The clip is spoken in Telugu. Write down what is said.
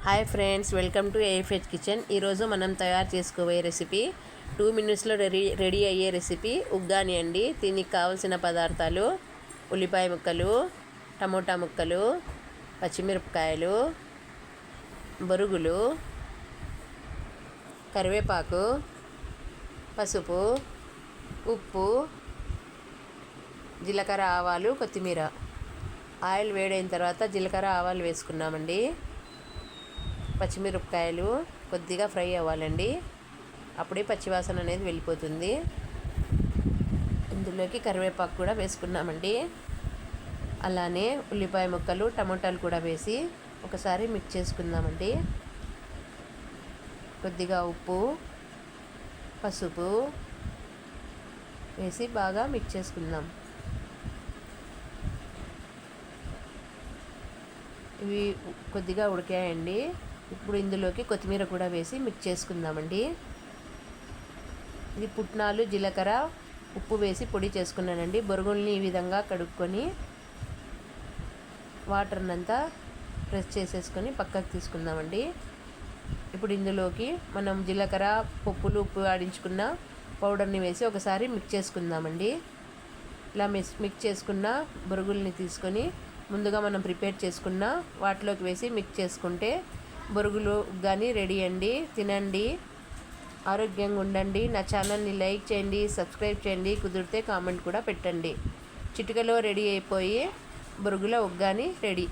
హాయ్ ఫ్రెండ్స్, వెల్కమ్ టు ఏఫెచ్ కిచెన్. ఈరోజు మనం తయారు చేసుకోబోయే రెసిపీ 2 minutesలో రెడీ అయ్యే రెసిపీ ఉగ్గాని అండి. దీనికి కావాల్సిన పదార్థాలు: ఉల్లిపాయ ముక్కలు, టమోటా ముక్కలు, పచ్చిమిరపకాయలు, బొరుగులు, కరివేపాకు, పసుపు, ఉప్పు, జీలకర్ర, ఆవాలు, కొత్తిమీర. ఆయిల్ వేడైన తర్వాత జీలకర్ర ఆవాలు వేసుకున్నామండి. పచ్చిమిరపకాయలు కొద్దిగా ఫ్రై అవ్వాలండి, అప్పుడే పచ్చివాసన అనేది వెళ్ళిపోతుంది. ఇందులోకి కరివేపాకు కూడా వేసుకున్నామండి. అలానే ఉల్లిపాయ ముక్కలు, టమోటాలు కూడా వేసి ఒకసారి మిక్స్ చేసుకుందామండి. కొద్దిగా ఉప్పు, పసుపు వేసి బాగా మిక్స్ చేసుకుందాం. ఇవి కొద్దిగా ఉడికాయండి. ఇప్పుడు ఇందులోకి కొత్తిమీర కూడా వేసి మిక్స్ చేసుకుందామండి. ఇది పుట్నాలు, జీలకర్ర, ఉప్పు వేసి పొడి చేసుకున్నానండి. బొరుగుల్ని ఈ విధంగా కడుక్కొని వాటర్నంతా ప్రెస్ చేసేసుకొని పక్కకు తీసుకుందామండి. ఇప్పుడు ఇందులోకి మనం జీలకర్ర, పప్పులు, ఉప్పు ఆడించుకున్న పౌడర్ని వేసి ఒకసారి మిక్స్ చేసుకుందామండి. ఇలా మిక్స్ చేసుకున్న బొరుగుల్ని తీసుకొని ముందుగా మనం ప్రిపేర్ చేసుకున్న వాటిలోకి వేసి మిక్స్ చేసుకుంటే బొరుగులు ఉగ్గాని రెడీ అండి. తినండి, ఆరోగ్యంగా ఉండండి. నా ఛానల్ని లైక్ చేయండి, సబ్స్క్రైబ్ చేయండి, కుదిరితే కామెంట్ కూడా పెట్టండి. చిటికలో రెడీ అయిపోయి బొరుగుల ఉగ్గాని రెడీ.